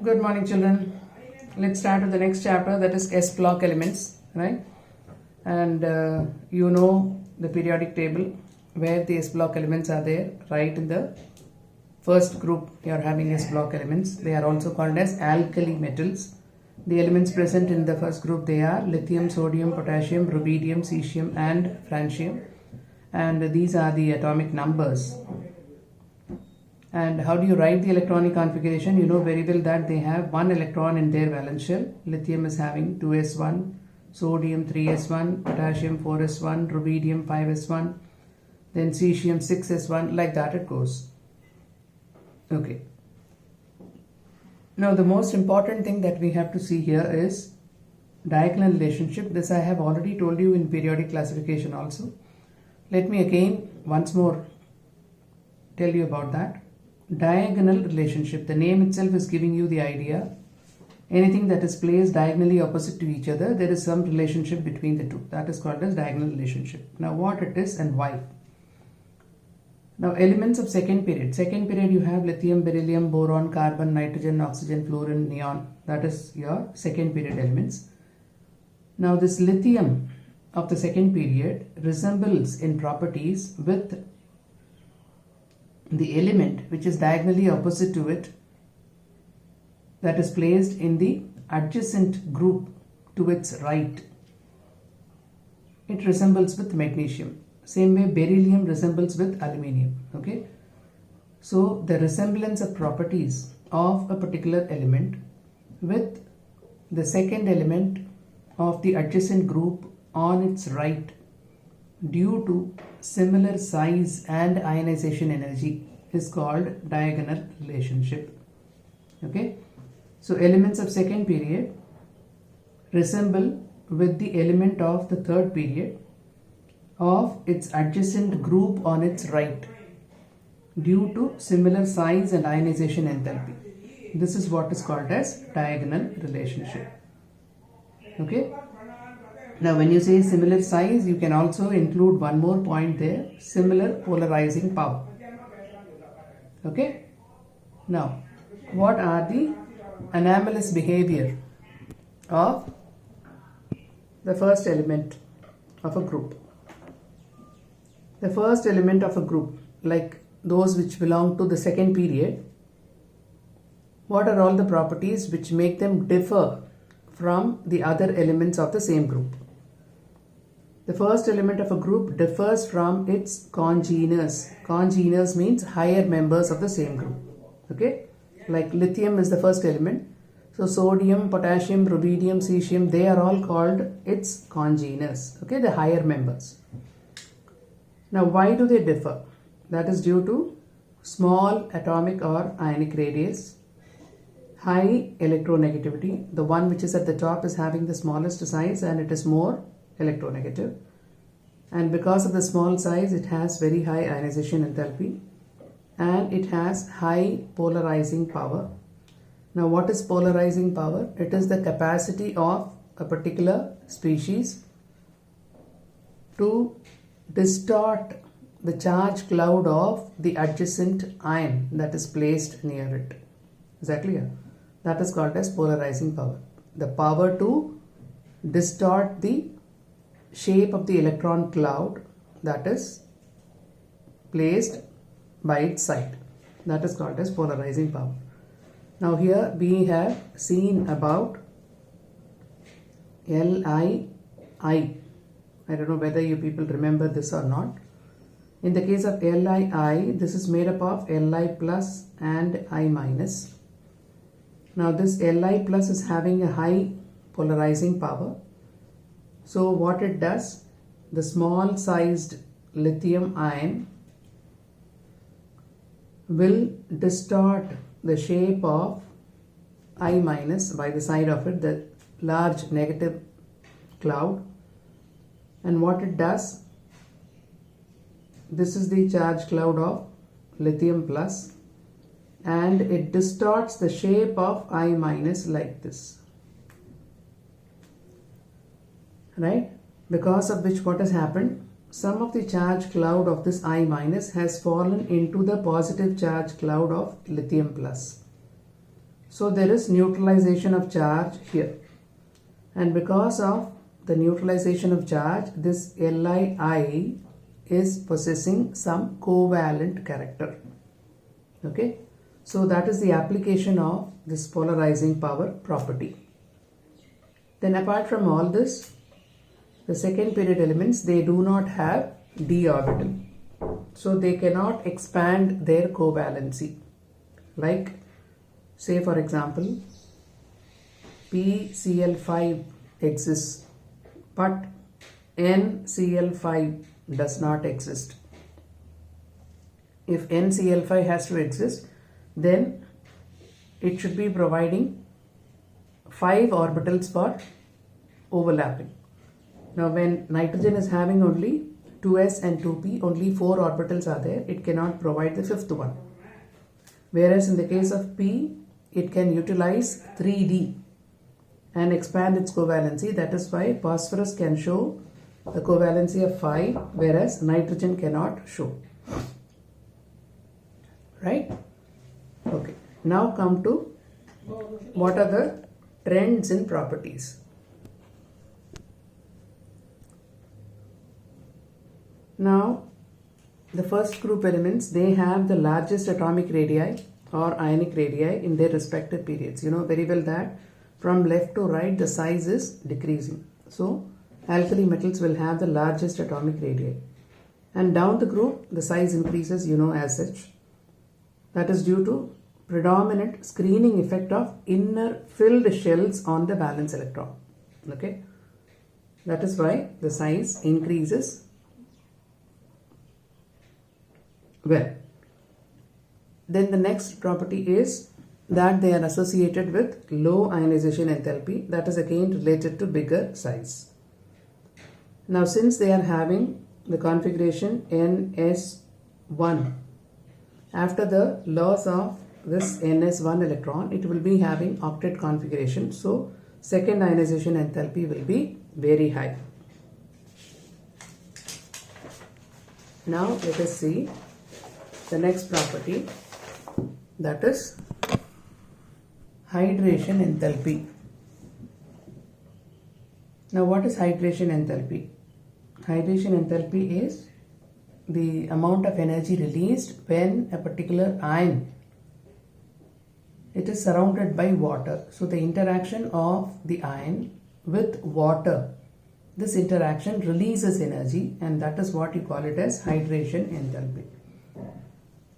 Good morning, children. Let's start with the next chapter, that is S block elements, right? And you know the periodic table where the S block elements are there, right? In the first group, you are having S block elements. They are also called as alkali metals. The elements present in the first group, they are lithium, sodium, potassium, rubidium, cesium, and francium. And these are the atomic numbers. And how do you write the electronic configuration? You know very well that they have one electron in their valence shell. Lithium is having 2s1, sodium 3s1, potassium 4s1, rubidium 5s1, then cesium 6s1, like that it goes. Okay. Now the most important thing that we have to see here is diagonal relationship. This I have already told you in periodic classification also. Let me again once more tell you about that. Diagonal relationship. The name itself is giving you the idea. Anything that is placed diagonally opposite to each other, there is some relationship between the two. That is called as diagonal relationship. Now what it is and why? Now elements of second period. Second period you have lithium, beryllium, boron, carbon, nitrogen, oxygen, fluorine, neon. That is your second period elements. Now this lithium of the second period resembles in properties with the element which is diagonally opposite to it, that is placed in the adjacent group to its right. It resembles with magnesium. Same way beryllium resembles with aluminium. Okay. So the resemblance of properties of a particular element with the second element of the adjacent group on its right due to similar size and ionization energy is called diagonal relationship. Okay. So elements of second period resemble with the element of the third period of its adjacent group on its right due to similar size and ionization enthalpy. This is what is called as diagonal relationship. Okay. Now when you say similar size, you can also include one more point there, similar polarizing power. Okay. Now what are the anomalous behavior of the first element of a group? The first element of a group, like those which belong to the second period, what are all the properties which make them differ from the other elements of the same group? The first element of a group differs from its congeners. Congeners means higher members of the same group. Okay, like lithium is the first element. So sodium, potassium, rubidium, cesium, they are all called its congeners. Okay, the higher members. Now why do they differ? That is due to small atomic or ionic radius, high electronegativity. The one which is at the top is having the smallest size and it is more electronegative, and because of the small size it has very high ionization enthalpy and it has high polarizing power. Now what is polarizing power? It is the capacity of a particular species to distort the charge cloud of the adjacent ion that is placed near it. Is that clear? That is called as polarizing power. The power to distort the shape of the electron cloud that is placed by its side. That is called as polarizing power. Now here we have seen about Li. I don't know whether you people remember this or not. In the case of Li, this is made up of Li plus and I minus. Now this Li plus is having a high polarizing power. So what it does, the small sized lithium ion will distort the shape of I minus by the side of it, the large negative cloud. And what it does, this is the charge cloud of lithium plus, and it distorts the shape of I minus like this. Right? Because of which what has happened, some of the charge cloud of this I minus has fallen into the positive charge cloud of lithium plus. So there is neutralization of charge here. And because of the neutralization of charge, this Li is possessing some covalent character. Okay. So that is the application of this polarizing power property. Then apart from all this, the second period elements, they do not have d orbital. So they cannot expand their covalency. Like, say for example, PCl5 exists, but NCl5 does not exist. If NCl5 has to exist, then it should be providing 5 orbitals for overlapping. Now when nitrogen is having only 2s and 2p, only 4 orbitals are there, it cannot provide the 5th one. Whereas in the case of p, it can utilize 3d and expand its covalency. That is why phosphorus can show the covalency of 5, whereas nitrogen cannot show. Right? Okay. Now come to what are the trends in properties. Now, the first group elements, they have the largest atomic radii or ionic radii in their respective periods. You know very well that from left to right, the size is decreasing. So, alkali metals will have the largest atomic radii. And down the group, the size increases, you know, as such. That is due to predominant screening effect of inner filled shells on the valence electron. Okay. That is why the size increases. Well, then the next property is that they are associated with low ionization enthalpy, that is again related to bigger size. Now since they are having the configuration NS1, after the loss of this NS1 electron, it will be having octet configuration. So second ionization enthalpy will be very high. Now let us see the next property, that is hydration enthalpy. Now what is hydration enthalpy? Hydration enthalpy is the amount of energy released when a particular ion, it is surrounded by water. So the interaction of the ion with water, this interaction releases energy, and that is what you call it as hydration enthalpy.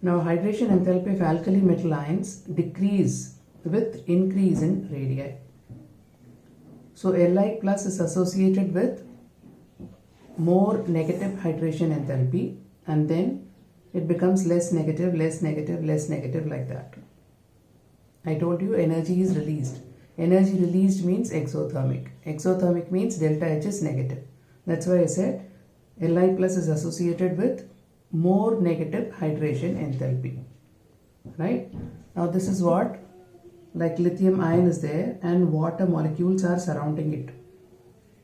Now hydration enthalpy of alkali metal ions decrease with increase in radii. So Li plus is associated with more negative hydration enthalpy, and then it becomes less negative, less negative, less negative, like that. I told you energy is released. Energy released means exothermic. Exothermic means delta H is negative. That's why I said Li plus is associated with more negative hydration enthalpy. Right? Now this is what, like lithium ion is there and water molecules are surrounding it.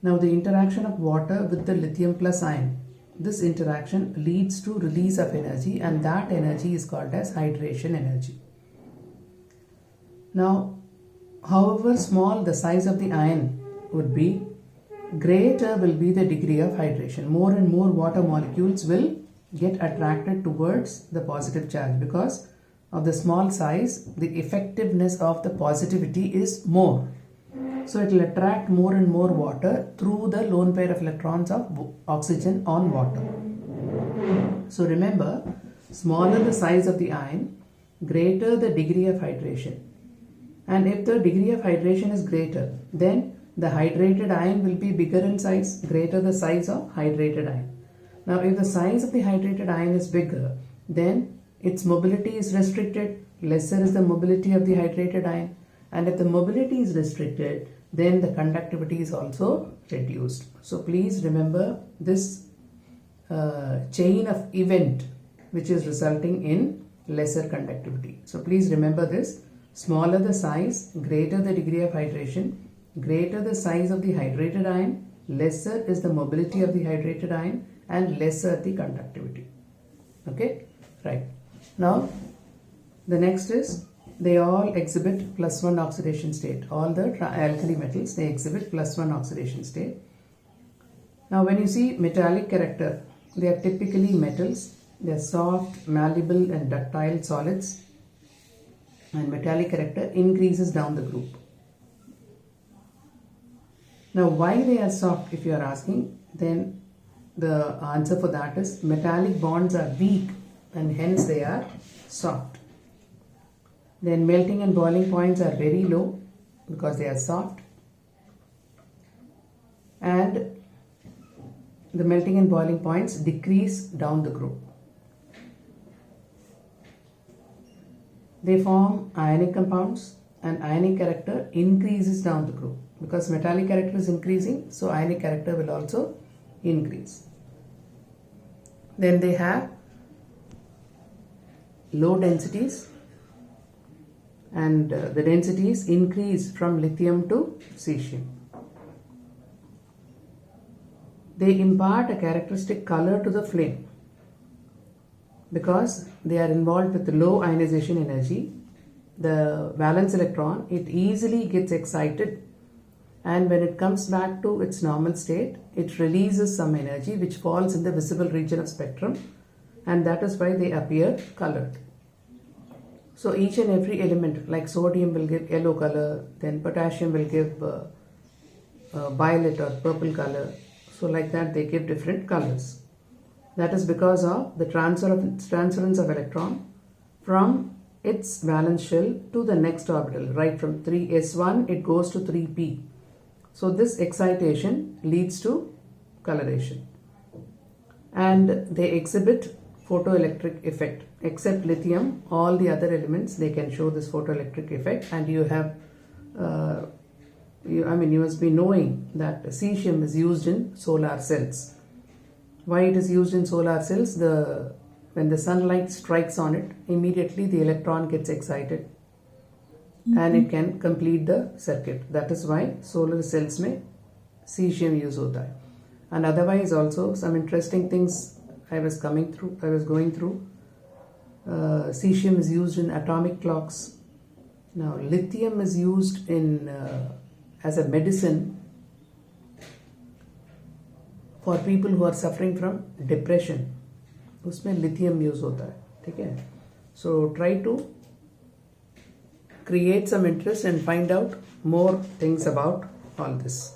Now the interaction of water with the lithium plus ion, this interaction leads to release of energy, and that energy is called as hydration energy. Now, however small the size of the ion would be, greater will be the degree of hydration. More and more water molecules will get attracted towards the positive charge. Because of the small size, the effectiveness of the positivity is more. So it will attract more and more water through the lone pair of electrons of oxygen on water. So remember, smaller the size of the ion, greater the degree of hydration. And if the degree of hydration is greater, then the hydrated ion will be bigger in size, greater the size of hydrated ion. Now if the size of the hydrated ion is bigger, then its mobility is restricted, lesser is the mobility of the hydrated ion. And if the mobility is restricted, then the conductivity is also reduced. So please remember this chain of event which is resulting in lesser conductivity. So please remember this. Smaller the size, greater the degree of hydration, greater the size of the hydrated ion, lesser is the mobility of the hydrated ion, and lesser the conductivity. Okay, right. Now the next is they all exhibit +1 oxidation state. All the alkali metals, they exhibit +1 oxidation state. Now when you see metallic character, they are typically metals. They are soft, malleable and ductile solids, and metallic character increases down the group. Now why they are soft, if you are asking, then the answer for that is metallic bonds are weak and hence they are soft. Then melting and boiling points are very low because they are soft, and the melting and boiling points decrease down the group. They form ionic compounds, and ionic character increases down the group because metallic character is increasing, so ionic character will also increase. Then they have low densities, and the densities increase from lithium to cesium. They impart a characteristic color to the flame because they are involved with low ionization energy. The valence electron, it easily gets excited, and when it comes back to its normal state, it releases some energy which falls in the visible region of spectrum, and that is why they appear colored. So each and every element, like sodium will give yellow color, then potassium will give violet or purple color. So like that they give different colors. That is because of the transference of electron from its valence shell to the next orbital. Right from 3s1 it goes to 3p. So this excitation leads to coloration, and they exhibit photoelectric effect. Except lithium, all the other elements, they can show this photoelectric effect, and you have you must be knowing that cesium is used in solar cells. Why it is used in solar cells? When the sunlight strikes on it, immediately the electron gets excited and it can complete the circuit. That is why solar cells में cesium use होता है. And otherwise also some interesting things I was going through. Cesium is used in atomic clocks. Now lithium is used in as a medicine for people who are suffering from depression. उसमें lithium use होता है, ठीक है? So try to create some interest and find out more things about all this.